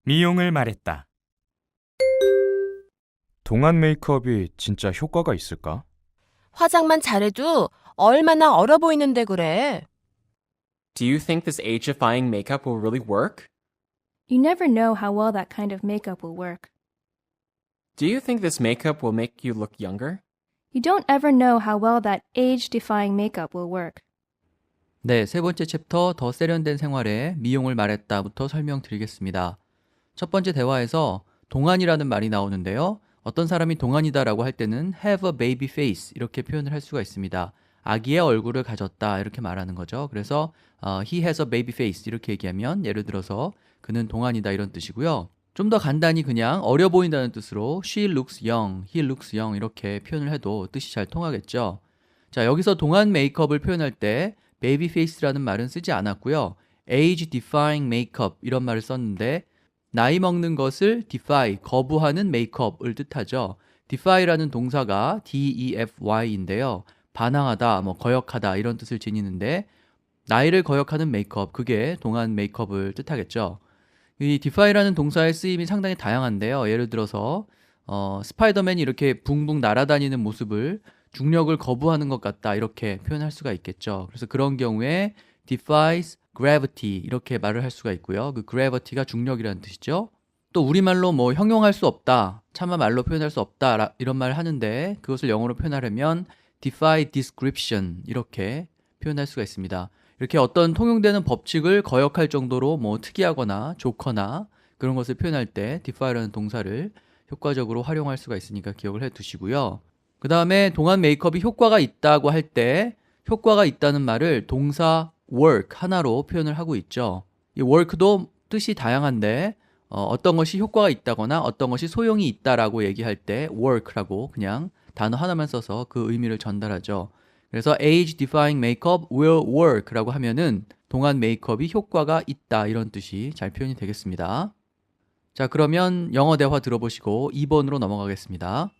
미용을 말했다. 동안 메이크업이 진짜 효과가 있을까? 화장만 잘해도 얼마나 얼어 보이는데 그래. Do you think this age-defying makeup will really work? You never know how well that kind of makeup will work. Do you think this makeup will make you look younger? You don't ever know how well that age-defying makeup will work. 네, 세 번째 챕터 더 세련된 생활에 미용을 말했다부터 설명드리겠습니다. 첫 번째 대화에서 동안이라는 말이 나오는데요. 어떤 사람이 동안이다라고 할 때는 have a baby face 이렇게 표현을 할 수가 있습니다. 아기의 얼굴을 가졌다 이렇게 말하는 거죠. 그래서 he has a baby face 이렇게 얘기하면 예를 들어서 그는 동안이다 이런 뜻이고요. 좀 더 간단히 그냥 어려 보인다는 뜻으로 she looks young, he looks young 이렇게 표현을 해도 뜻이 잘 통하겠죠. 자, 여기서 동안 메이크업을 표현할 때 baby face라는 말은 쓰지 않았고요. age defying makeup 이런 말을 썼는데 나이 먹는 것을 defy, 거부하는 메이크업을 뜻하죠. defy라는 동사가 defy인데요. 반항하다, 거역하다 이런 뜻을 지니는데 나이를 거역하는 메이크업, 그게 동안 메이크업을 뜻하겠죠. 이 defy라는 동사의 쓰임이 상당히 다양한데요. 예를 들어서 스파이더맨이 이렇게 붕붕 날아다니는 모습을 중력을 거부하는 것 같다 이렇게 표현할 수가 있겠죠. 그래서 그런 경우에 defies gravity 이렇게 말을 할 수가 있고요. 그 gravity가 중력이라는 뜻이죠. 또 우리말로 형용할 수 없다, 차마 말로 표현할 수 없다 이런 말을 하는데 그것을 영어로 표현하려면 defy description 이렇게 표현할 수가 있습니다. 이렇게 어떤 통용되는 법칙을 거역할 정도로 특이하거나 좋거나 그런 것을 표현할 때 defy라는 동사를 효과적으로 활용할 수가 있으니까 기억을 해 두시고요. 그 다음에 동안 메이크업이 효과가 있다고 할 때 효과가 있다는 말을 동사 work 하나로 표현을 하고 있죠. 이 work도 뜻이 다양한데 어떤 것이 효과가 있다거나 어떤 것이 소용이 있다라고 얘기할 때 work라고 그냥 단어 하나만 써서 그 의미를 전달하죠. 그래서 age defying makeup will work라고 하면은 동안 메이크업이 효과가 있다 이런 뜻이 잘 표현이 되겠습니다. 자, 그러면 영어 대화 들어보시고 2번으로 넘어가겠습니다.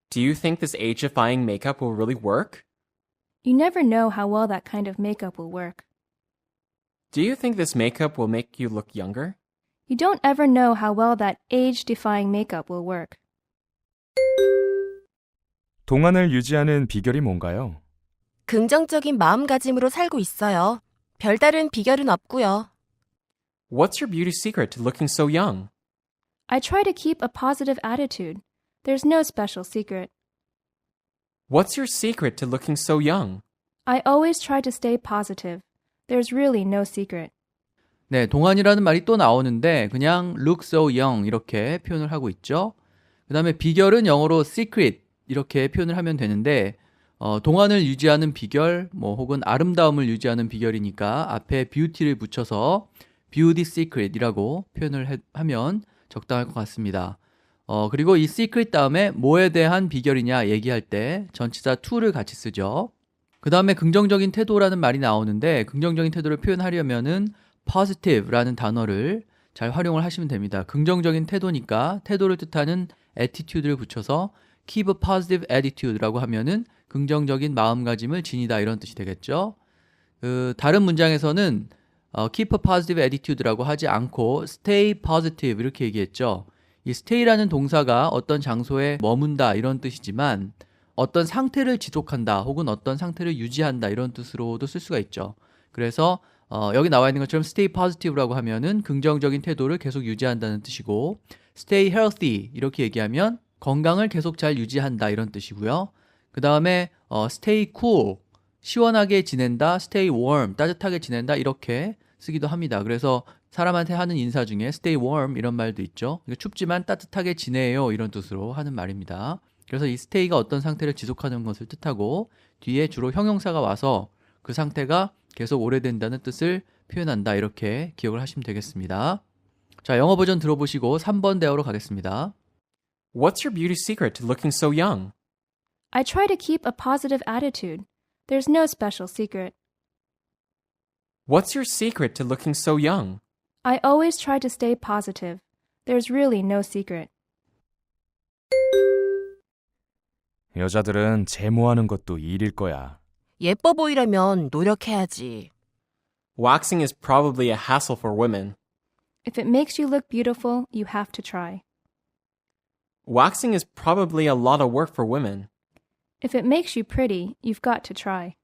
Do you think this age-defying makeup will really work? You never know how well that kind of makeup will work. Do you think this makeup will make you look younger? You don't ever know how well that age-defying makeup will work. 동안을 유지하는 비결이 뭔가요? 긍정적인 마음가짐으로 살고 있어요. 별다른 비결은 없고요. What's your beauty secret to looking so young? I try to keep a positive attitude. There's no special secret. What's your secret to looking so young? I always try to stay positive. There's really no secret. 네, 동안이라는 말이 또 나오는데 그냥 look so young 이렇게 표현을 하고 있죠. 그 다음에 비결은 영어로 secret 이렇게 표현을 하면 되는데 동안을 유지하는 비결 혹은 아름다움을 유지하는 비결이니까 앞에 beauty를 붙여서 beauty secret이라고 표현을 하면 적당할 것 같습니다. 그리고 이 secret 다음에 뭐에 대한 비결이냐 얘기할 때 전치사 to를 같이 쓰죠. 그 다음에 긍정적인 태도라는 말이 나오는데 긍정적인 태도를 표현하려면은 positive라는 단어를 잘 활용을 하시면 됩니다. 긍정적인 태도니까 태도를 뜻하는 attitude를 붙여서 keep a positive attitude라고 하면은 긍정적인 마음가짐을 지니다 이런 뜻이 되겠죠. 다른 문장에서는 keep a positive attitude라고 하지 않고 stay positive 이렇게 얘기했죠. 이 stay라는 동사가 어떤 장소에 머문다 이런 뜻이지만 어떤 상태를 지속한다 혹은 어떤 상태를 유지한다 이런 뜻으로도 쓸 수가 있죠. 그래서 여기 나와 있는 것처럼 stay positive라고 하면은 긍정적인 태도를 계속 유지한다는 뜻이고 stay healthy 이렇게 얘기하면 건강을 계속 잘 유지한다 이런 뜻이고요. 그 다음에 stay cool 시원하게 지낸다, stay warm 따뜻하게 지낸다 이렇게 쓰기도 합니다. 그래서 사람한테 하는 인사 중에 stay warm 이런 말도 있죠. 춥지만 따뜻하게 지내요 이런 뜻으로 하는 말입니다. 그래서 이 stay가 어떤 상태를 지속하는 것을 뜻하고 뒤에 주로 형용사가 와서 그 상태가 계속 오래된다는 뜻을 표현한다 이렇게 기억을 하시면 되겠습니다. 자, 영어 버전 들어보시고 3번 대화로 가겠습니다. What's your beauty secret to looking so young? I try to keep a positive attitude. There's no special secret. What's your secret to looking so young? I always try to stay positive. There's really no secret. 여자들은 제모하는 것도 일일 거야. 예뻐 보이려면 노력해야지. Waxing is probably a hassle for women. If it makes you look beautiful, you have to try. Waxing is probably a lot of work for women. If it makes you pretty, you've got to try.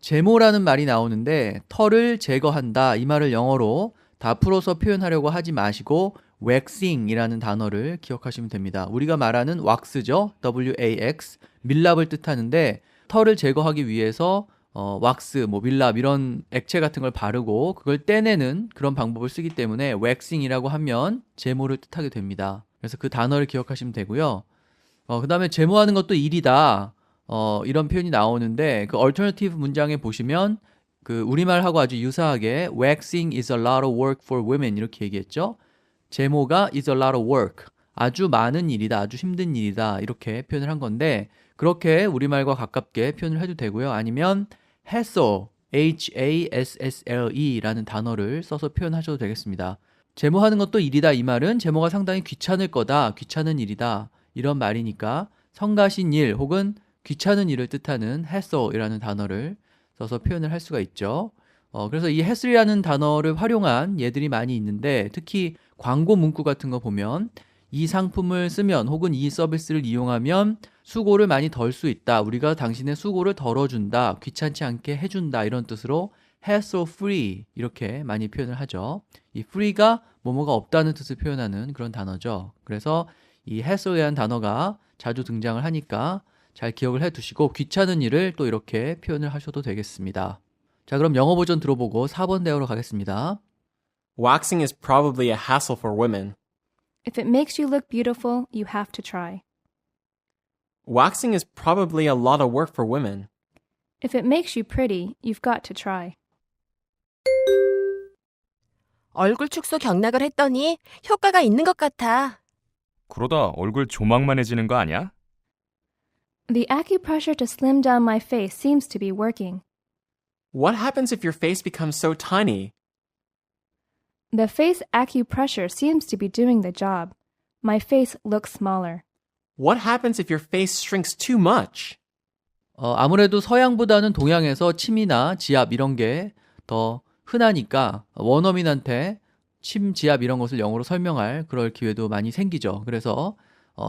제모라는 말이 나오는데 털을 제거한다 이 말을 영어로 다 풀어서 표현하려고 하지 마시고 waxing이라는 단어를 기억하시면 됩니다. 우리가 말하는 왁스죠. W-A-X 밀랍을 뜻하는데 털을 제거하기 위해서 왁스, 밀랍 이런 액체 같은 걸 바르고 그걸 떼내는 그런 방법을 쓰기 때문에 waxing이라고 하면 제모를 뜻하게 됩니다. 그래서 그 단어를 기억하시면 되고요. 그 다음에 제모하는 것도 일이다. 이런 표현이 나오는데 그 alternative 문장에 보시면 그 우리말하고 아주 유사하게 waxing is a lot of work for women 이렇게 얘기했죠. 제모가 is a lot of work. 아주 많은 일이다. 아주 힘든 일이다. 이렇게 표현을 한 건데 그렇게 우리말과 가깝게 표현을 해도 되고요. 아니면 hassle, H-A-S-S-L-E라는 단어를 써서 표현하셔도 되겠습니다. 제모하는 것도 일이다. 이 말은 제모가 상당히 귀찮을 거다. 귀찮은 일이다. 이런 말이니까 성가신 일 혹은 귀찮은 일을 뜻하는 hassle이라는 단어를 써서 표현을 할 수가 있죠. 그래서 이 hassle이라는 단어를 활용한 예들이 많이 있는데 특히 광고 문구 같은 거 보면 이 상품을 쓰면 혹은 이 서비스를 이용하면 수고를 많이 덜 수 있다. 우리가 당신의 수고를 덜어준다. 귀찮지 않게 해준다. 이런 뜻으로 hassle free 이렇게 많이 표현을 하죠. 이 free가 뭐뭐가 없다는 뜻을 표현하는 그런 단어죠. 그래서 이 hassle이라는 단어가 자주 등장을 하니까 잘 기억을 해두시고 귀찮은 일을 또 이렇게 표현을 하셔도 되겠습니다. 자, 그럼 영어 버전 들어보고 4번 대화로 가겠습니다. Waxing is probably a hassle for women. If it makes you look beautiful, you have to try. Waxing is probably a lot of work for women. If it makes you pretty, you've got to try. 얼굴 축소 경락을 했더니 효과가 있는 것 같아. 그러다 얼굴 조망만해지는 거 아니야? The acupressure to slim down my face seems to be working. What happens if your face becomes so tiny? The face acupressure seems to be doing the job. My face looks smaller. What happens if your face shrinks too much? 아무래도 서양보다는 동양에서 침이나 지압 이런 게 더 흔하니까 원어민한테 침, 지압 이런 것을 영어로 설명할 그럴 기회도 많이 생기죠. 그래서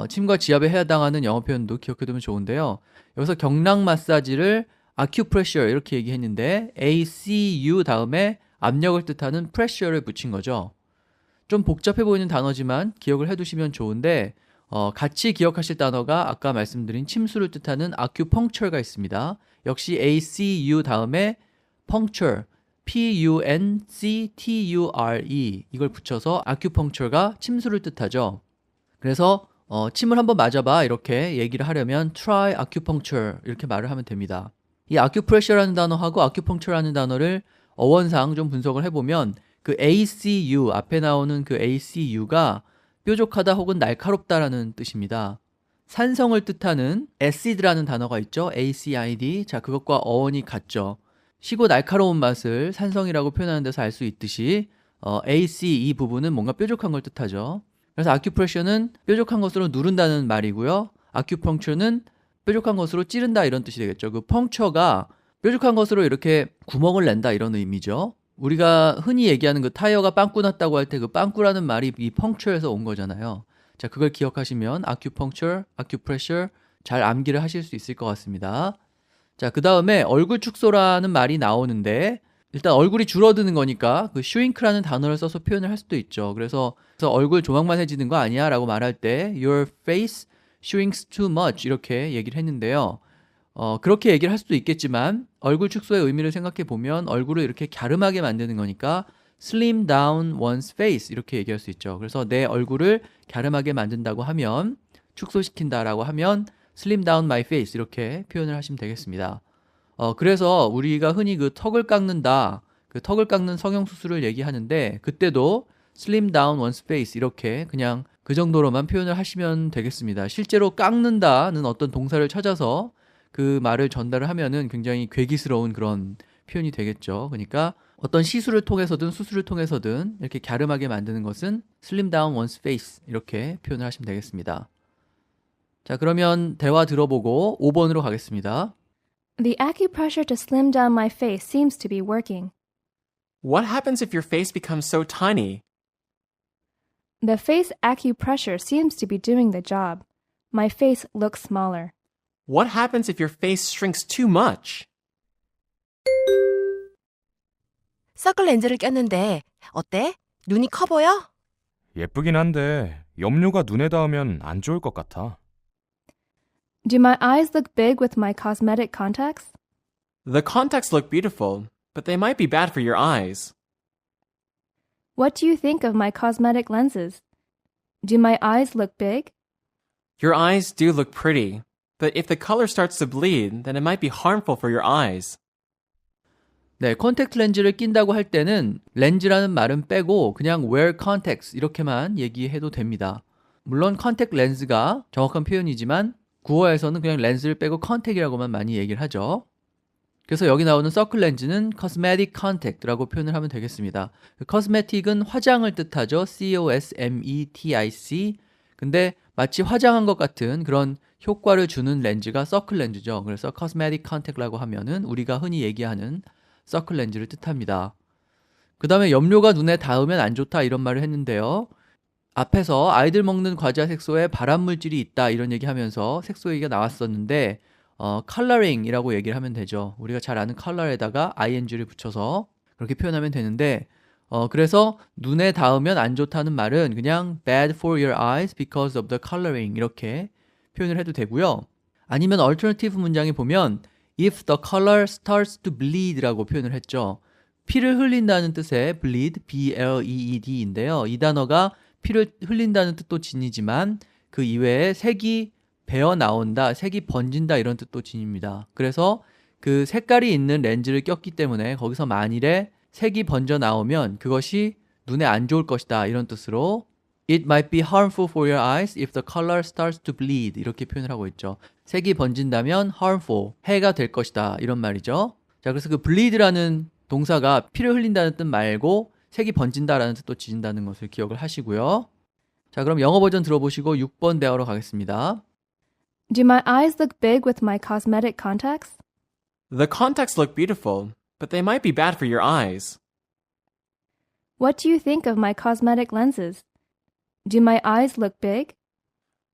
침과 지압에 해당하는 영어 표현도 기억해두면 좋은데요. 여기서 경락 마사지를 acupressure 이렇게 얘기했는데 ACU 다음에 압력을 뜻하는 pressure를 붙인 거죠. 좀 복잡해 보이는 단어지만 기억을 해두시면 좋은데 같이 기억하실 단어가 아까 말씀드린 침수를 뜻하는 acupuncture가 있습니다. 역시 ACU 다음에 puncture, P-U-N-C-T-U-R-E 이걸 붙여서 acupuncture가 침수를 뜻하죠. 그래서 침을 한번 맞아봐 이렇게 얘기를 하려면 try acupuncture 이렇게 말을 하면 됩니다. 이 acupressure라는 단어하고 acupuncture라는 단어를 어원상 좀 분석을 해보면 그 ACU 앞에 나오는 그 ACU가 뾰족하다 혹은 날카롭다라는 뜻입니다. 산성을 뜻하는 acid라는 단어가 있죠. ACID. 자, 그것과 어원이 같죠. 시고 날카로운 맛을 산성이라고 표현하는 데서 알 수 있듯이 AC 이 부분은 뭔가 뾰족한 걸 뜻하죠. 그래서 acupressure는 뾰족한 것으로 누른다는 말이고요. acupuncture는 뾰족한 것으로 찌른다 이런 뜻이 되겠죠. 그 puncture가 뾰족한 것으로 이렇게 구멍을 낸다 이런 의미죠. 우리가 흔히 얘기하는 그 타이어가 빵꾸 났다고 할 때 그 빵꾸라는 말이 이 puncture에서 온 거잖아요. 자, 그걸 기억하시면 acupuncture, acupressure 잘 암기를 하실 수 있을 것 같습니다. 자, 그 다음에 얼굴 축소라는 말이 나오는데 일단 얼굴이 줄어드는 거니까 그 shrink라는 단어를 써서 표현을 할 수도 있죠. 그래서 얼굴 조망만해지는 거 아니야? 라고 말할 때 your face shrinks too much 이렇게 얘기를 했는데요. 그렇게 얘기를 할 수도 있겠지만 얼굴 축소의 의미를 생각해 보면 얼굴을 이렇게 갸름하게 만드는 거니까 slim down one's face 이렇게 얘기할 수 있죠. 그래서 내 얼굴을 갸름하게 만든다고 하면 축소시킨다라고 하면 slim down my face 이렇게 표현을 하시면 되겠습니다. 그래서 우리가 흔히 그 턱을 깎는다, 그 턱을 깎는 성형수술을 얘기하는데 그때도 slim down one's face 이렇게 그냥 그 정도로만 표현을 하시면 되겠습니다. 실제로 깎는다는 어떤 동사를 찾아서 그 말을 전달을 하면은 굉장히 괴기스러운 그런 표현이 되겠죠. 그러니까 어떤 시술을 통해서든 수술을 통해서든 이렇게 갸름하게 만드는 것은 slim down one's face 이렇게 표현을 하시면 되겠습니다. 자, 그러면 대화 들어보고 5번으로 가겠습니다. The acupressure to slim down my face seems to be working. What happens if your face becomes so tiny? The face acupressure seems to be doing the job. My face looks smaller. What happens if your face shrinks too much? 서클 렌즈를 꼈는데 어때? 눈이 커 보여? 예쁘긴 한데 염료가 눈에 닿으면 안 좋을 것 같아. Do my eyes look big with my cosmetic contacts? The contacts look beautiful, but they might be bad for your eyes. What do you think of my cosmetic lenses? Do my eyes look big? Your eyes do look pretty, but if the color starts to bleed, then it might be harmful for your eyes. 네, 컨택트 렌즈를 낀다고 할 때는 렌즈라는 말은 빼고 그냥 wear contacts 이렇게만 얘기해도 됩니다. 물론 컨택트 렌즈가 정확한 표현이지만 구어에서는 그냥 렌즈를 빼고 컨택이라고만 많이 얘기를 하죠. 그래서 여기 나오는 서클 렌즈는 cosmetic contact라고 표현을 하면 되겠습니다. cosmetic은 화장을 뜻하죠. cosmetic. 근데 마치 화장한 것 같은 그런 효과를 주는 렌즈가 서클 렌즈죠. 그래서 cosmetic contact라고 하면은 우리가 흔히 얘기하는 서클 렌즈를 뜻합니다. 그 다음에 염료가 눈에 닿으면 안 좋다 이런 말을 했는데요. 앞에서 아이들 먹는 과자 색소에 발암물질이 있다 이런 얘기하면서 색소 얘기가 나왔었는데 컬러링이라고 얘기를 하면 되죠. 우리가 잘 아는 컬러에다가 ing를 붙여서 그렇게 표현하면 되는데 그래서 눈에 닿으면 안 좋다는 말은 그냥 bad for your eyes because of the coloring 이렇게 표현을 해도 되고요. 아니면 alternative 문장에 보면 if the color starts to bleed라고 표현을 했죠. 피를 흘린다는 뜻의 bleed, B-L-E-E-D인데요. 이 단어가 피를 흘린다는 뜻도 지니지만 그 이외에 색이 배어 나온다, 색이 번진다 이런 뜻도 지닙니다. 그래서 그 색깔이 있는 렌즈를 꼈기 때문에 거기서 만일에 색이 번져 나오면 그것이 눈에 안 좋을 것이다 이런 뜻으로 It might be harmful for your eyes if the color starts to bleed 이렇게 표현을 하고 있죠. 색이 번진다면 harmful, 해가 될 것이다 이런 말이죠. 자, 그래서 그 bleed라는 동사가 피를 흘린다는 뜻 말고 색이 번진다라는 뜻도 지닌다는 것을 기억을 하시고요. 자, 그럼 영어 버전 들어보시고 6번 대화로 가겠습니다. Do my eyes look big with my cosmetic contacts? The contacts look beautiful, but they might be bad for your eyes. What do you think of my cosmetic lenses? Do my eyes look big?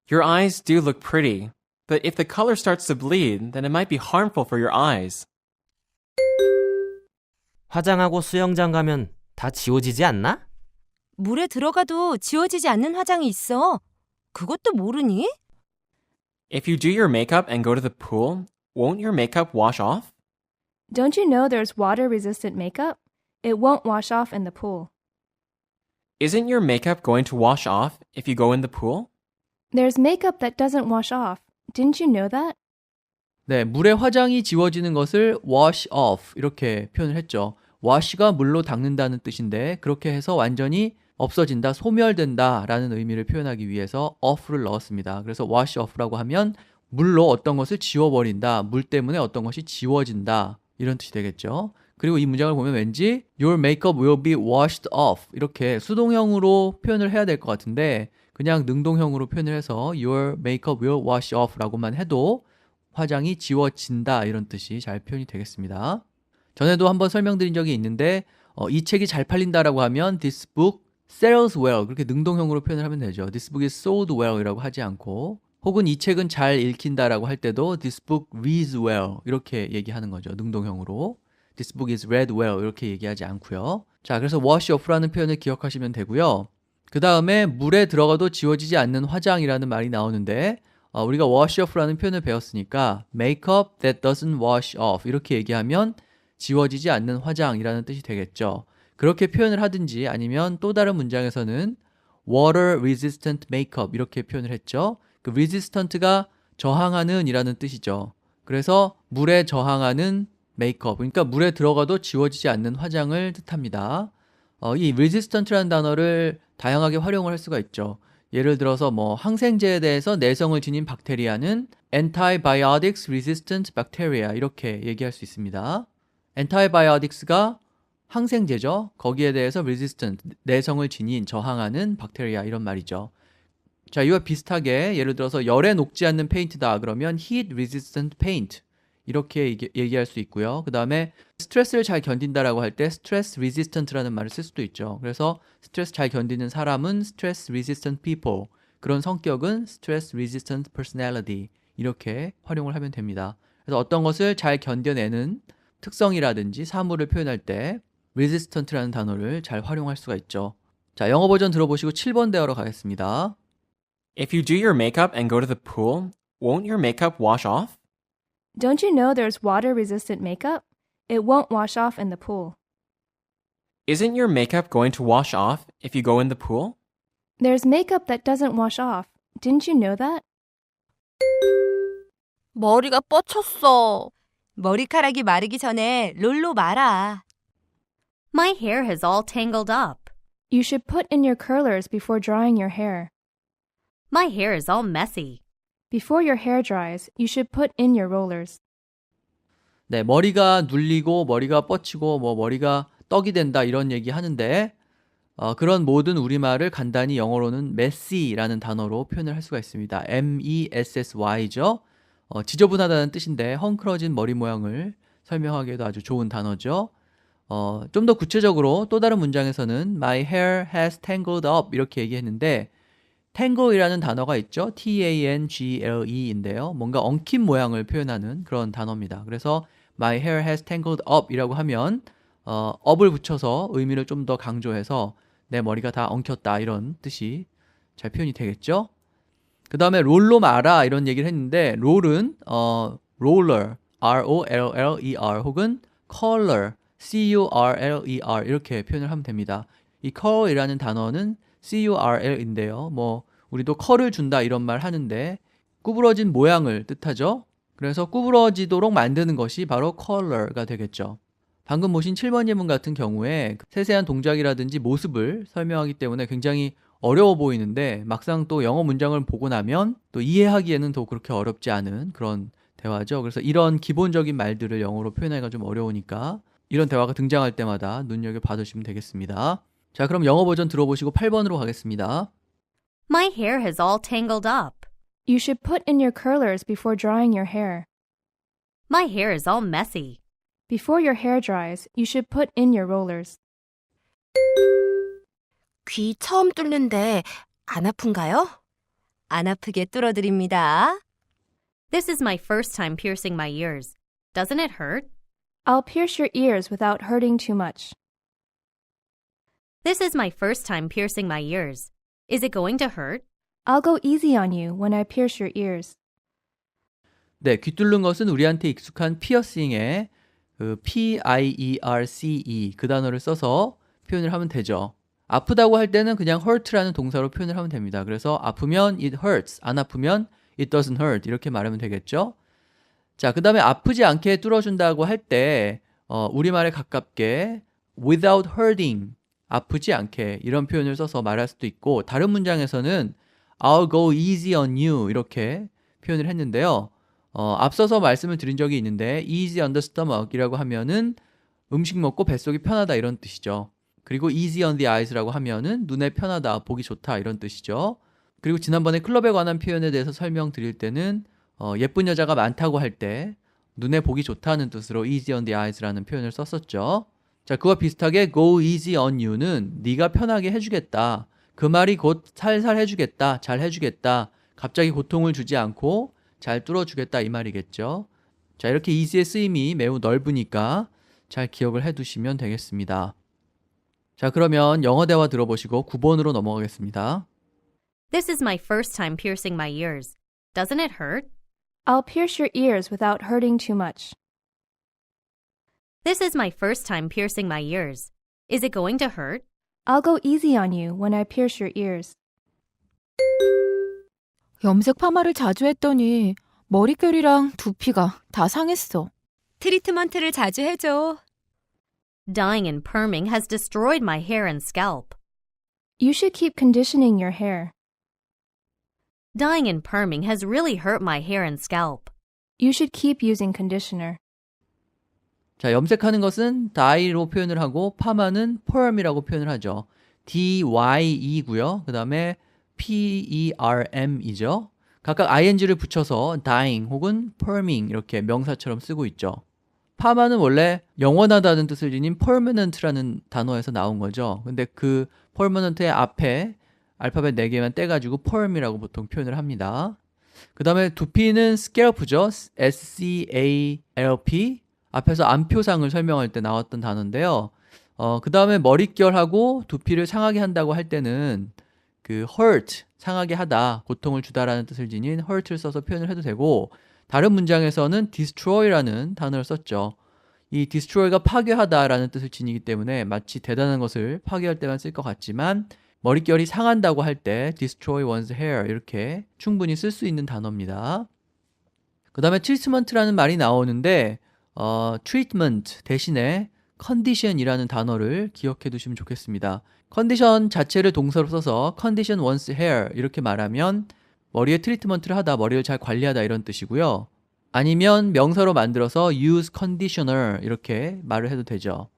Your eyes do look pretty, but if the color starts to bleed, then it might be harmful for your eyes. 화장하고 수영장 가면 다 지워지지 않나? 물에 들어가도 지워지지 않는 화장이 있어. 그것도 모르니? If you do your makeup and go to the pool, won't your makeup wash off? Don't you know there's water-resistant makeup? It won't wash off in the pool. Isn't your makeup going to wash off if you go in the pool? There's makeup that doesn't wash off. Didn't you know that? 네, 물에 화장이 지워지는 것을 wash off 이렇게 표현을 했죠. wash가 물로 닦는다는 뜻인데 그렇게 해서 완전히 없어진다, 소멸된다 라는 의미를 표현하기 위해서 off를 넣었습니다. 그래서 wash off라고 하면 물로 어떤 것을 지워버린다, 물 때문에 어떤 것이 지워진다 이런 뜻이 되겠죠. 그리고 이 문장을 보면 왠지 your makeup will be washed off 이렇게 수동형으로 표현을 해야 될 것 같은데 그냥 능동형으로 표현을 해서 your makeup will wash off 라고만 해도 화장이 지워진다 이런 뜻이 잘 표현이 되겠습니다. 전에도 한번 설명드린 적이 있는데 이 책이 잘 팔린다라고 하면 this book sells well 그렇게 능동형으로 표현을 하면 되죠. This book is sold well 이라고 하지 않고 혹은 이 책은 잘 읽힌다라고 할 때도 this book reads well 이렇게 얘기하는 거죠. 능동형으로 This book is read well 이렇게 얘기하지 않고요. 자, 그래서 wash off라는 표현을 기억하시면 되고요. 그 다음에 물에 들어가도 지워지지 않는 화장이라는 말이 나오는데 우리가 wash off라는 표현을 배웠으니까 makeup that doesn't wash off 이렇게 얘기하면 지워지지 않는 화장이라는 뜻이 되겠죠. 그렇게 표현을 하든지 아니면 또 다른 문장에서는 water resistant makeup 이렇게 표현을 했죠. 그 resistant가 저항하는 이라는 뜻이죠. 그래서 물에 저항하는 메이크업, 그러니까 물에 들어가도 지워지지 않는 화장을 뜻합니다. 이 resistant라는 단어를 다양하게 활용을 할 수가 있죠. 예를 들어서 항생제에 대해서 내성을 지닌 박테리아는 antibiotics resistant bacteria 이렇게 얘기할 수 있습니다. antibiotics가 항생제죠. 거기에 대해서 resistant, 내성을 지닌, 저항하는 박테리아 이런 말이죠. 자, 이와 비슷하게 예를 들어서 열에 녹지 않는 페인트다 그러면 heat resistant paint 이렇게 얘기할 수 있고요. 그 다음에 스트레스를 잘 견딘다라고 할 때 stress resistant라는 말을 쓸 수도 있죠. 그래서 스트레스 잘 견디는 사람은 stress resistant people, 그런 성격은 stress resistant personality 이렇게 활용을 하면 됩니다. 그래서 어떤 것을 잘 견뎌내는 특성이라든지 사물을 표현할 때 resistant라는 단어를 잘 활용할 수가 있죠. 자, 영어 버전 들어보시고 7번 대화로 가겠습니다. If you do your makeup and go to the pool, won't your makeup wash off? Don't you know there's water-resistant makeup? It won't wash off in the pool. Isn't your makeup going to wash off if you go in the pool? There's makeup that doesn't wash off. Didn't you know that? 머리가 뻗쳤어. 머리카락이 마르기 전에 롤로 말아. My hair has all tangled up. You should put in your curlers before drying your hair. My hair is all messy. Before your hair dries, you should put in your rollers. 네, 머리가 눌리고 머리가 뻗치고 뭐 머리가 떡이 된다 이런 얘기 하는데 그런 모든 우리말을 간단히 영어로는 messy라는 단어로 표현을 할 수가 있습니다. M-E-S-S-Y죠. 지저분하다는 뜻인데 헝클어진 머리 모양을 설명하기에도 아주 좋은 단어죠. 좀 더 구체적으로 또 다른 문장에서는 My hair has tangled up 이렇게 얘기했는데 tangle이라는 단어가 있죠. T-A-N-G-L-E인데요. 뭔가 엉킨 모양을 표현하는 그런 단어입니다. 그래서 My hair has tangled up 이라고 하면 up을 붙여서 의미를 좀 더 강조해서 내 머리가 다 엉켰다 이런 뜻이 잘 표현이 되겠죠. 그 다음에 롤로 말아 이런 얘기를 했는데 롤은 roller, R-O-L-L-E-R 혹은 curler, C-U-R-L-E-R 이렇게 표현을 하면 됩니다. 이 curl이라는 단어는 C-U-R-L인데요. 뭐 우리도 컬을 준다 이런 말 하는데 구부러진 모양을 뜻하죠. 그래서 구부러지도록 만드는 것이 바로 curler가 되겠죠. 방금 보신 7번 예문 같은 경우에 세세한 동작이라든지 모습을 설명하기 때문에 굉장히 어려워 보이는데 막상 또 영어 문장을 보고 나면 또 이해하기에는 더 그렇게 어렵지 않은 그런 대화죠. 그래서 이런 기본적인 말들을 영어로 표현하기가 좀 어려우니까 이런 대화가 등장할 때마다 눈여겨 봐두시면 되겠습니다. 자, 그럼 영어 버전 들어보시고 8번으로 가겠습니다. My hair has all tangled up. You should put in your curlers before drying your hair. My hair is all messy. Before your hair dries, you should put in your rollers. 귀 처음 뚫는데 안 아픈가요? 안 아프게 뚫어드립니다. This is my first time piercing my ears. Doesn't it hurt? I'll pierce your ears without hurting too much. This is my first time piercing my ears. Is it going to hurt? I'll go easy on you when I pierce your ears. 네, 귀 뚫는 것은 우리한테 익숙한 피어싱의 그 P-I-E-R-C-E 그 단어를 써서 표현을 하면 되죠. 아프다고 할 때는 그냥 hurt라는 동사로 표현을 하면 됩니다. 그래서 아프면 it hurts, 안 아프면 it doesn't hurt 이렇게 말하면 되겠죠. 자, 그 다음에 아프지 않게 뚫어준다고 할 때 우리말에 가깝게 without hurting, 아프지 않게 이런 표현을 써서 말할 수도 있고 다른 문장에서는 I'll go easy on you 이렇게 표현을 했는데요. 앞서서 말씀을 드린 적이 있는데 easy on the stomach 이라고 하면은 음식 먹고 뱃속이 편하다 이런 뜻이죠. 그리고 easy on the eyes라고 하면은 눈에 편하다, 보기 좋다 이런 뜻이죠. 그리고 지난번에 클럽에 관한 표현에 대해서 설명드릴 때는 예쁜 여자가 많다고 할 때 눈에 보기 좋다는 뜻으로 easy on the eyes라는 표현을 썼었죠. 자, 그와 비슷하게 go easy on you는 네가 편하게 해주겠다. 그 말이 곧 살살 해주겠다, 잘 해주겠다, 갑자기 고통을 주지 않고 잘 뚫어주겠다 이 말이겠죠. 자, 이렇게 easy의 쓰임이 매우 넓으니까 잘 기억을 해두시면 되겠습니다. 자, 그러면 영어 대화 들어보시고 9번으로 넘어가겠습니다. This is my first time piercing my ears. Doesn't it hurt? I'll pierce your ears without hurting too much. This is my first time piercing my ears. Is it going to hurt? I'll go easy on you when I pierce your ears. 염색 파마를 자주 했더니 머릿결이랑 두피가 다 상했어. 트리트먼트를 자주 해줘. Dyeing and perming has destroyed my hair and scalp. You should keep conditioning your hair. Dyeing and perming has really hurt my hair and scalp. You should keep using conditioner. 자, 염색하는 것은 dye로 표현을 하고 파마는 perm이라고 표현을 하죠. D-Y-E고요. 그 다음에 P-E-R-M이죠. 각각 ing를 붙여서 dying 혹은 perming 이렇게 명사처럼 쓰고 있죠. 파마는 원래 영원하다는 뜻을 지닌 permanent라는 단어에서 나온 거죠. 근데 그 permanent의 앞에 알파벳 4개만 떼가지고 perm이라고 보통 표현을 합니다. 그 다음에 두피는 scalp죠. scalp. 앞에서 암표상을 설명할 때 나왔던 단어인데요. 그 다음에 머릿결하고 두피를 상하게 한다고 할 때는 그 hurt, 상하게 하다, 고통을 주다라는 뜻을 지닌 hurt를 써서 표현을 해도 되고, 다른 문장에서는 destroy라는 단어를 썼죠. 이 destroy가 파괴하다라는 뜻을 지니기 때문에 마치 대단한 것을 파괴할 때만 쓸 것 같지만 머릿결이 상한다고 할 때 destroy one's hair 이렇게 충분히 쓸 수 있는 단어입니다. 그 다음에 treatment라는 말이 나오는데 treatment 대신에 condition이라는 단어를 기억해 두시면 좋겠습니다. 컨디션 자체를 동사로 써서 condition one's hair 이렇게 말하면 머리에 트리트먼트를 하다, 머리를 잘 관리하다 이런 뜻이고요. 아니면 명사로 만들어서 use conditioner 이렇게 말을 해도 되죠.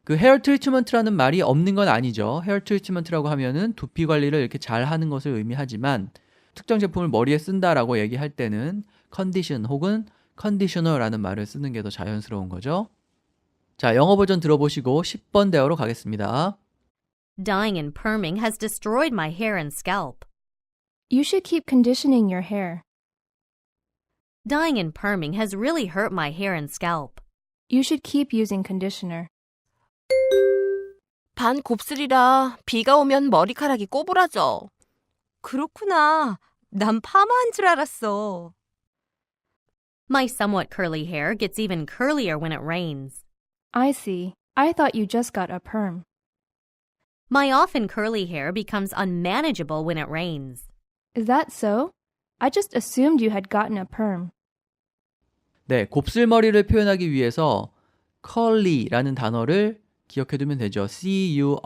그 헤어 트리트먼트라는 말이 없는 건 아니죠. 헤어 트리트먼트라고 하면은 두피 관리를 이렇게 잘 하는 것을 의미하지만 특정 제품을 머리에 쓴다라고 얘기할 때는 condition 혹은 conditioner라는 말을 쓰는 게 더 자연스러운 거죠. 자, 영어 버전 들어보시고 10번 대화로 가겠습니다. Dyeing and perming has destroyed my hair and scalp. You should keep conditioning your hair. Dyeing and perming has really hurt my hair and scalp. You should keep using conditioner. 반 곱슬이라 비가 오면 머리카락이 꼬부라져. 그렇구나. 난 파마한 줄 알았어. My somewhat curly hair gets even curlier when it rains. I see. I thought you just got a perm. My often curly hair becomes unmanageable when it rains. Is that so? I just assumed you had gotten a perm. 네, 곱슬머리를 표현하기 위해서 curly라는 단어를 기억해두면 되죠. C-U-R-L-Y인데요.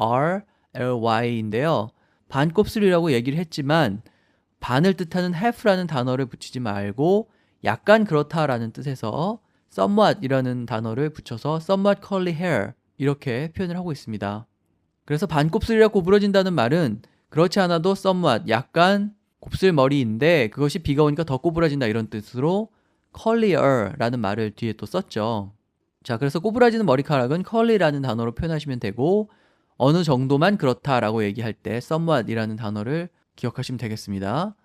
반곱슬이라고 얘기를 했지만 반을 뜻하는 half라는 단어를 붙이지 말고 약간 그렇다라는 뜻에서 somewhat이라는 단어를 붙여서 somewhat curly hair 이렇게 표현을 하고 있습니다. 그래서 반곱슬이라 꼬부러진다는 말은 그렇지 않아도 somewhat 약간 곱슬머리인데 그것이 비가 오니까 더 꼬부라진다 이런 뜻으로 curlier라는 말을 뒤에 또 썼죠. 자, 그래서 꼬부라지는 머리카락은 curly라는 단어로 표현하시면 되고 어느 정도만 그렇다라고 얘기할 때 somewhat이라는 단어를 기억하시면 되겠습니다.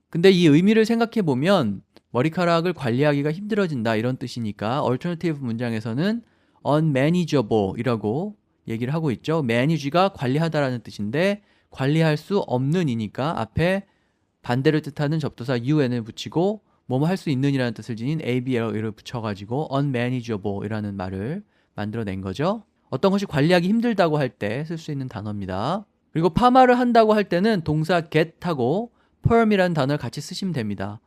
근데 이 의미를 생각해 보면 머리카락을 관리하기가 힘들어진다 이런 뜻이니까 alternative 문장에서는 unmanageable이라고 얘기를 하고 있죠. manage가 관리하다라는 뜻인데 관리할 수 없는이니까 앞에 반대를 뜻하는 접두사 un을 붙이고 뭐뭐 할 수 있는이라는 뜻을 지닌 abl을 붙여가지고 unmanageable이라는 말을 만들어낸 거죠. 어떤 것이 관리하기 힘들다고 할 때 쓸 수 있는 단어입니다. 그리고 파마를 한다고 할 때는 동사 get하고 perm이라는 단어를 같이 쓰시면 됩니다.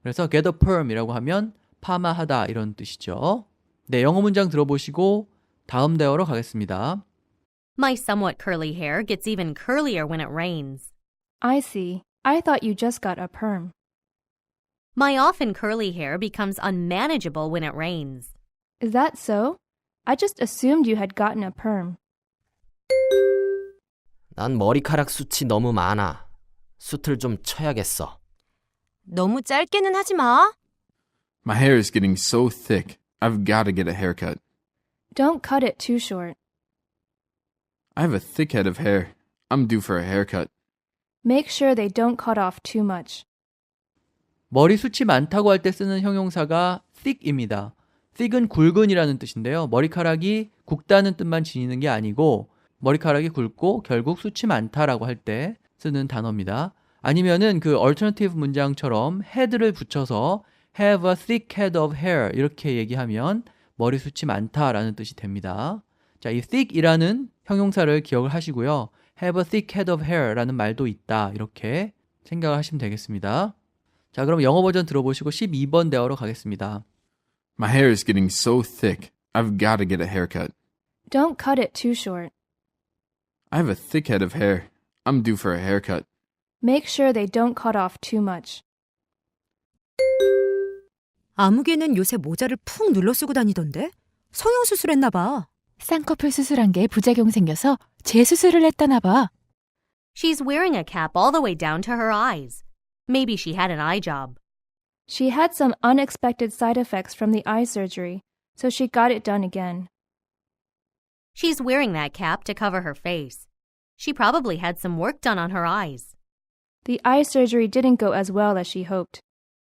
그래서 get a perm이라고 하면 파마하다 이런 뜻이죠. 네, 영어 문장 들어보시고 다음 대화로 가겠습니다. My somewhat curly hair gets even curlier when it rains. I see. I thought you just got a perm. My often curly hair becomes unmanageable when it rains. Is that so? I just assumed you had gotten a perm. 난 머리카락 숱이 너무 많아. 숱을 좀 쳐야겠어. 너무 짧게는 하지 마. My hair is getting so thick. I've got to get a haircut. Don't cut it too short. I have a thick head of hair. I'm due for a haircut. Make sure they don't cut off too much. 머리숱이 많다고 할 때 쓰는 형용사가 thick입니다. thick은 굵은이라는 뜻인데요. 머리카락이 굵다는 뜻만 지니는 게 아니고 머리카락이 굵고 결국 숱이 많다라고 할 때 쓰는 단어입니다. 아니면은 그 alternative 문장처럼 head를 붙여서 have a thick head of hair 이렇게 얘기하면 머리숱이 많다라는 뜻이 됩니다. 자, 이 thick이라는 형용사를 기억을 하시고요. have a thick head of hair라는 말도 있다 이렇게 생각을 하시면 되겠습니다. 자, 그럼 영어 버전 들어보시고 12번 대화로 가겠습니다. My hair is getting so thick. I've got to get a haircut. Don't cut it too short. I have a thick head of hair. I'm due for a haircut. Make sure they don't cut off too much. 아무개는 요새 모자를 푹 눌러 쓰고 다니던데? 성형수술했나 봐. 쌍꺼풀 수술한 게 부작용 생겨서 재수술을 했다나 봐. She's wearing a cap all the way down to her eyes. Maybe she had an eye job. She had some unexpected side effects from the eye surgery, so she got it done again. She's wearing that cap to cover her face. She probably had some work done on her eyes. The eye surgery didn't go as well as she hoped,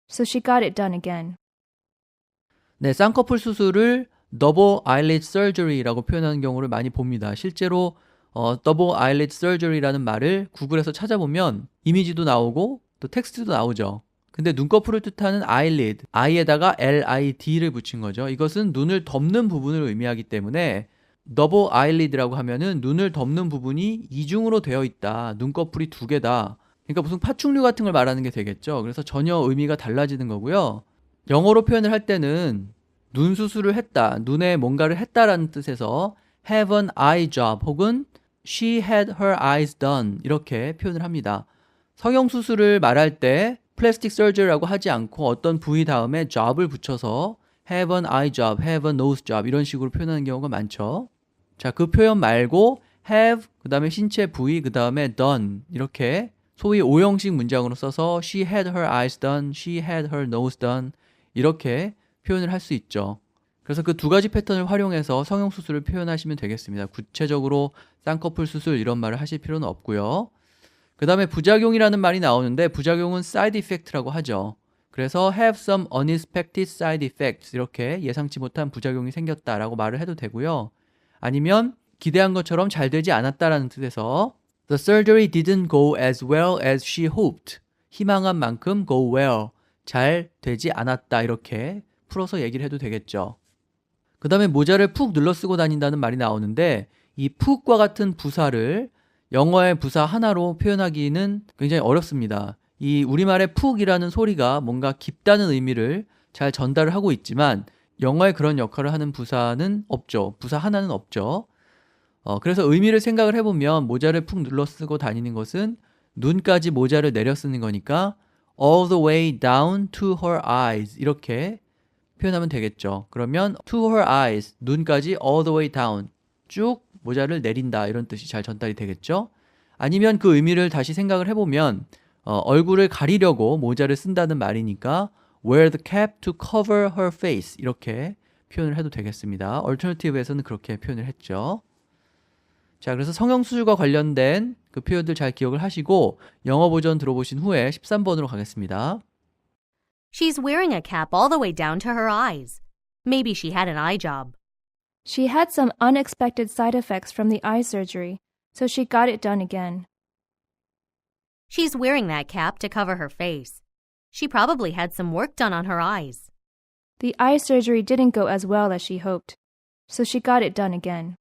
so she got it done again. 네, 쌍꺼풀 수술을 double eyelid surgery라고 표현하는 경우를 많이 봅니다. 실제로 double eyelid surgery라는 말을 구글에서 찾아보면 이미지도 나오고 또 텍스트도 나오죠. 근데 눈꺼풀을 뜻하는 eyelid, eye에다가 lid를 붙인 거죠. 이것은 눈을 덮는 부분을 의미하기 때문에 double eyelid라고 하면은 눈을 덮는 부분이 이중으로 되어 있다. 눈꺼풀이 두 개다. 그러니까 무슨 파충류 같은 걸 말하는 게 되겠죠. 그래서 전혀 의미가 달라지는 거고요. 영어로 표현을 할 때는 눈 수술을 했다, 눈에 뭔가를 했다라는 뜻에서 have an eye job 혹은 she had her eyes done 이렇게 표현을 합니다. 성형수술을 말할 때 plastic surgery라고 하지 않고 어떤 부위 다음에 job을 붙여서 have an eye job, have a nose job 이런 식으로 표현하는 경우가 많죠. 자, 그 표현 말고 have, 그 다음에 신체 부위, 그 다음에 done 이렇게 소위 오형식 문장으로 써서 she had her eyes done, she had her nose done 이렇게 표현을 할 수 있죠. 그래서 그 두 가지 패턴을 활용해서 성형수술을 표현하시면 되겠습니다. 구체적으로 쌍꺼풀 수술 이런 말을 하실 필요는 없고요. 그 다음에 부작용이라는 말이 나오는데 부작용은 side effect라고 하죠. 그래서 have some unexpected side effects 이렇게 예상치 못한 부작용이 생겼다라고 말을 해도 되고요. 아니면 기대한 것처럼 잘 되지 않았다라는 뜻에서 The surgery didn't go as well as she hoped. 희망한 만큼 go well. 잘 되지 않았다 이렇게 풀어서 얘기를 해도 되겠죠. 그 다음에 모자를 푹 눌러 쓰고 다닌다는 말이 나오는데 이 푹과 같은 부사를 영어의 부사 하나로 표현하기는 굉장히 어렵습니다. 이 우리말의 푹이라는 소리가 뭔가 깊다는 의미를 잘 전달을 하고 있지만 영어에 그런 역할을 하는 부사는 없죠. 부사 하나는 없죠. 그래서 의미를 생각을 해보면 모자를 푹 눌러 쓰고 다니는 것은 눈까지 모자를 내려 쓰는 거니까 all the way down to her eyes 이렇게 표현하면 되겠죠. 그러면 to her eyes, 눈까지 all the way down, 쭉 모자를 내린다 이런 뜻이 잘 전달이 되겠죠. 아니면 그 의미를 다시 생각을 해보면 얼굴을 가리려고 모자를 쓴다는 말이니까 wear the cap to cover her face 이렇게 표현을 해도 되겠습니다. alternative에서는 그렇게 표현을 했죠. 자, 그래서 성형수술과 관련된 그 표현들 잘 기억을 하시고 영어 버전 들어보신 후에 13번으로 가겠습니다. She's wearing a cap all the way down to her eyes. Maybe she had an eye job. She had some unexpected side effects from the eye surgery, so she got it done again. She's wearing that cap to cover her face. She probably had some work done on her eyes. The eye surgery didn't go as well as she hoped, so she got it done again.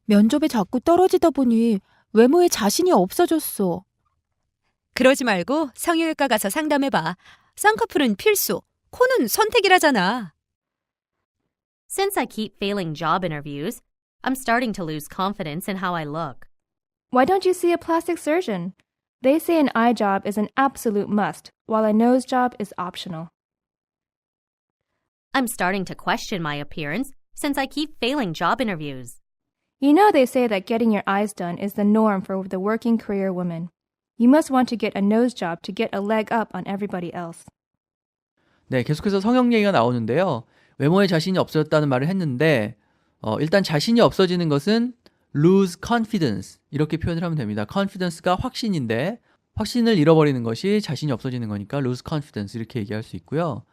면접에 자꾸 떨어지다 보니 외모에 자신이 없어졌어. 그러지 말고 성형외과 가서 상담해봐. 쌍꺼풀은 필수, 코는 선택이라잖아. Since I keep failing job interviews, I'm starting to lose confidence in how I look. Why don't you see a plastic surgeon? They say an eye job is an absolute must, while a nose job is optional. I'm starting to question my appearance since I keep failing job interviews. You know they say that getting your eyes done is the norm for the working career woman. You must want to get a nose job to get a leg up on everybody else. 네, 계속해서 성형 얘기가 나오는데요. 외모에 자신이 없어졌다는 말을 했는데 일단 자신이 없어지는 것은 lose confidence 이렇게 표현을 하면 됩니다. confidence가 확신인데 확신을 잃어버리는 것이 자신이 없어지는 거니까 lose confidence 이렇게 얘기할 수 있고요.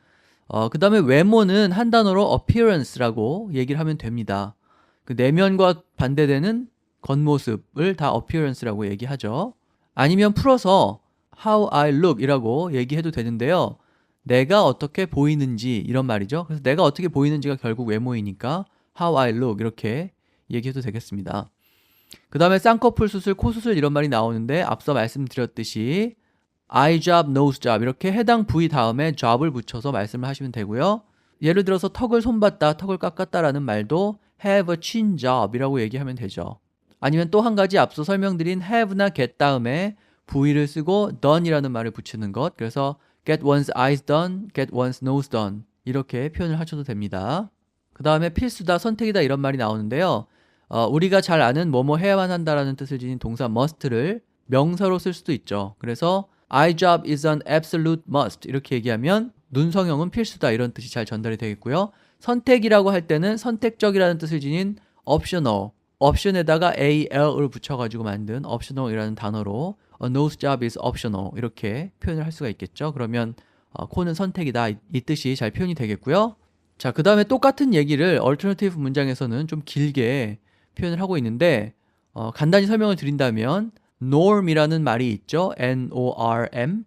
그 다음에 외모는 한 단어로 appearance라고 얘기를 하면 됩니다. 그 내면과 반대되는 겉모습을 다 appearance라고 얘기하죠. 아니면 풀어서 how I look 이라고 얘기해도 되는데요. 내가 어떻게 보이는지 이런 말이죠. 그래서 내가 어떻게 보이는지가 결국 외모이니까 how I look 이렇게 얘기해도 되겠습니다. 그 다음에 쌍꺼풀 수술, 코 수술 이런 말이 나오는데 앞서 말씀드렸듯이 eye job, nose job 이렇게 해당 부위 다음에 job을 붙여서 말씀을 하시면 되고요. 예를 들어서 턱을 손봤다, 턱을 깎았다라는 말도 have a chin job 이라고 얘기하면 되죠. 아니면 또 한 가지 앞서 설명드린 have나 get 다음에 부위를 쓰고 done이라는 말을 붙이는 것. 그래서 get one's eyes done, get one's nose done 이렇게 표현을 하셔도 됩니다. 그 다음에 필수다, 선택이다 이런 말이 나오는데요. 우리가 잘 아는 뭐뭐 해야만 한다라는 뜻을 지닌 동사 must를 명사로 쓸 수도 있죠. 그래서 I job is an absolute must 이렇게 얘기하면 눈성형은 필수다 이런 뜻이 잘 전달이 되겠고요. 선택이라고 할 때는 선택적이라는 뜻을 지닌 optional, option에다가 al을 붙여가지고 만든 optional이라는 단어로 a nose job is optional 이렇게 표현을 할 수가 있겠죠. 그러면 코는 선택이다 이 뜻이 잘 표현이 되겠고요. 자, 그 다음에 똑같은 얘기를 alternative 문장에서는 좀 길게 표현을 하고 있는데 간단히 설명을 드린다면 norm이라는 말이 있죠. N-O-R-M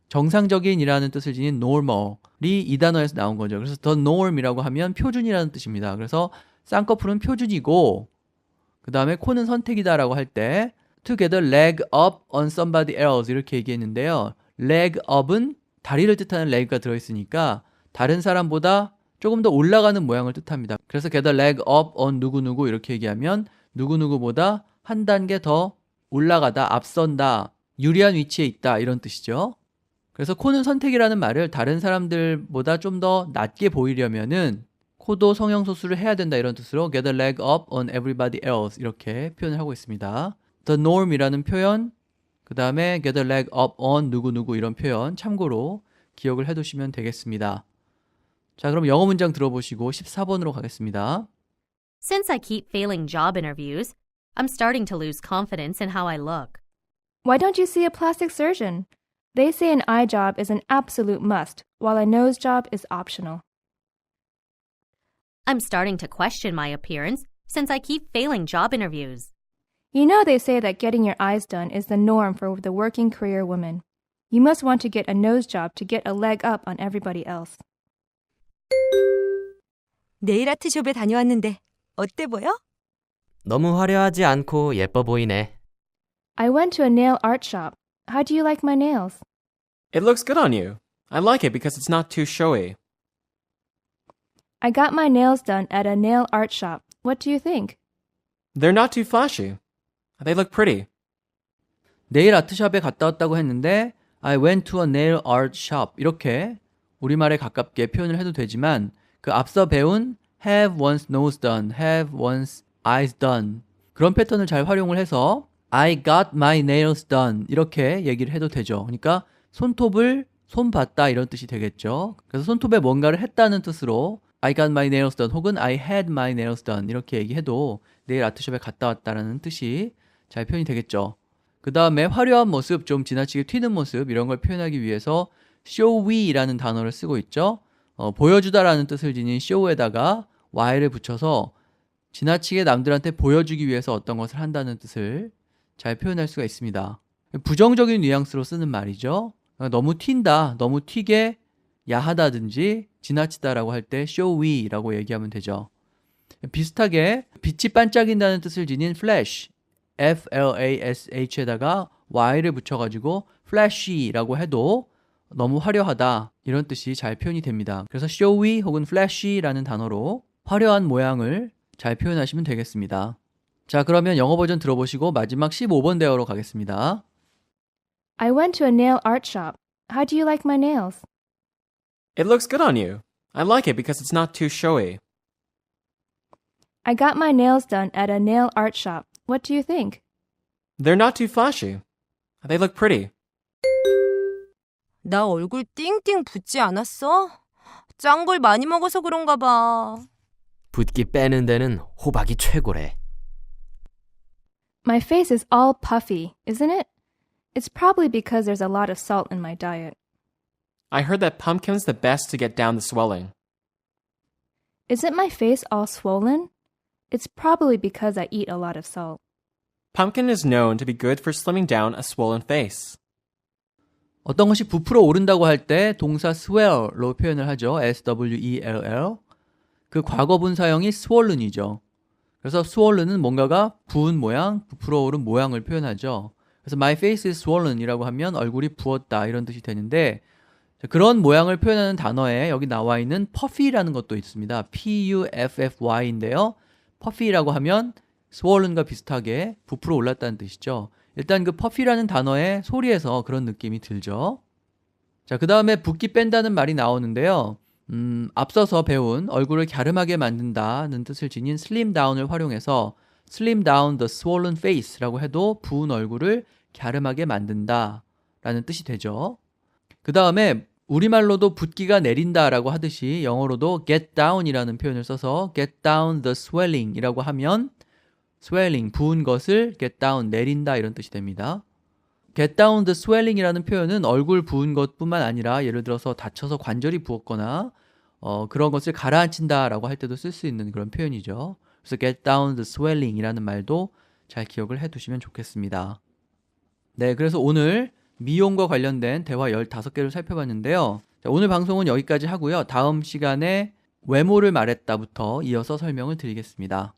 정상적인이라는 뜻을 지닌 normal이 이 단어에서 나온 거죠. 그래서 the norm이라고 하면 표준이라는 뜻입니다. 그래서 쌍꺼풀은 표준이고 그 다음에 코는 선택이다라고 할 때 to get a leg up on somebody else 이렇게 얘기했는데요. leg up은 다리를 뜻하는 leg가 들어있으니까 다른 사람보다 조금 더 올라가는 모양을 뜻합니다. 그래서 get a leg up on 누구누구 이렇게 얘기하면 누구누구보다 한 단계 더 올라가다, 앞선다, 유리한 위치에 있다 이런 뜻이죠. 그래서 코는 선택이라는 말을 다른 사람들보다 좀 더 낮게 보이려면은 코도 성형수술을 해야 된다 이런 뜻으로 get a leg up on everybody else 이렇게 표현을 하고 있습니다. the norm이라는 표현, 그 다음에 get a leg up on 누구누구 이런 표현 참고로 기억을 해두시면 되겠습니다. 자, 그럼 영어 문장 들어보시고 14번으로 가겠습니다. Since I keep failing job interviews, I'm starting to lose confidence in how I look. Why don't you see a plastic surgeon? They say an eye job is an absolute must, while a nose job is optional. I'm starting to question my appearance since I keep failing job interviews. You know they say that getting your eyes done is the norm for the working career woman. You must want to get a nose job to get a leg up on everybody else. 네일 아트숍에 다녀왔는데 어때 보여? 너무 화려하지 않고 예뻐 보이네. I went to a nail art shop. How do you like my nails? It looks good on you. I like it because it's not too showy. I got my nails done at a nail art shop. What do you think? They're not too flashy. They look pretty. 네일 아트샵에 갔다 왔다고 했는데 I went to a nail art shop 이렇게 우리말에 가깝게 표현을 해도 되지만 그 앞서 배운 have one's nose done, have one's eyes done 그런 패턴을 잘 활용을 해서 I got my nails done 이렇게 얘기를 해도 되죠. 그러니까 손톱을 손봤다 이런 뜻이 되겠죠. 그래서 손톱에 뭔가를 했다는 뜻으로 I got my nails done 혹은 I had my nails done 이렇게 얘기해도 네일 아트숍에 갔다 왔다라는 뜻이 잘 표현이 되겠죠. 그 다음에 화려한 모습, 좀 지나치게 튀는 모습 이런 걸 표현하기 위해서 showy라는 단어를 쓰고 있죠. 보여주다라는 뜻을 지닌 show에다가 y를 붙여서 지나치게 남들한테 보여주기 위해서 어떤 것을 한다는 뜻을 잘 표현할 수가 있습니다. 부정적인 뉘앙스로 쓰는 말이죠. 너무 튄다, 너무 튀게 야하다든지 지나치다라고 할 때 showy라고 얘기하면 되죠. 비슷하게 빛이 반짝인다는 뜻을 지닌 flash, flash에다가 y를 붙여가지고 flashy라고 해도 너무 화려하다 이런 뜻이 잘 표현이 됩니다. 그래서 showy 혹은 flashy라는 단어로 화려한 모양을 잘 표현하시면 되겠습니다. 자, 그러면 영어 버전 들어보시고 마지막 15번 대화로 가겠습니다. I went to a nail art shop. How do you like my nails? It looks good on you. I like it because it's not too showy. I got my nails done at a nail art shop. What do you think? They're not too flashy. They look pretty. 나 얼굴 띵띵 붓지 않았어? 짠 걸 많이 먹어서 그런가 봐. 붓기 빼는 데는 호박이 최고래. My face is all puffy, isn't it? It's probably because there's a lot of salt in my diet. I heard that pumpkin's the best to get down the swelling. Isn't my face all swollen? It's probably because I eat a lot of salt. Pumpkin is known to be good for slimming down a swollen face. 어떤 것이 부풀어 오른다고 할 때 동사 swell로 표현을 하죠. S-W-E-L-L. 그 과거분 사형이 swollen이죠. 그래서 swollen은 뭔가가 부은 모양, 부풀어 오른 모양을 표현하죠. 그래서 my face is swollen 이라고 하면 얼굴이 부었다 이런 뜻이 되는데 그런 모양을 표현하는 단어에 여기 나와 있는 puffy라는 것도 있습니다. P-U-F-F-Y인데요. puffy라고 하면 swollen과 비슷하게 부풀어 올랐다는 뜻이죠. 일단 그 puffy라는 단어의 소리에서 그런 느낌이 들죠. 자, 그 다음에 붓기 뺀다는 말이 나오는데요. 앞서서 배운 얼굴을 갸름하게 만든다는 뜻을 지닌 slim down을 활용해서 slim down the swollen face라고 해도 부은 얼굴을 갸름하게 만든다 라는 뜻이 되죠. 그 다음에 우리말로도 붓기가 내린다라고 하듯이 영어로도 get down이라는 표현을 써서 get down the swelling이라고 하면 swelling, 부은 것을 get down, 내린다 이런 뜻이 됩니다. get down the swelling이라는 표현은 얼굴 부은 것뿐만 아니라 예를 들어서 다쳐서 관절이 부었거나 그런 것을 가라앉힌다라고 할 때도 쓸 수 있는 그런 표현이죠. 그래서 get down the swelling이라는 말도 잘 기억을 해두시면 좋겠습니다. 네, 그래서 오늘 미용과 관련된 대화 15개를 살펴봤는데요. 자, 오늘 방송은 여기까지 하고요. 다음 시간에 외모를 말했다부터 이어서 설명을 드리겠습니다.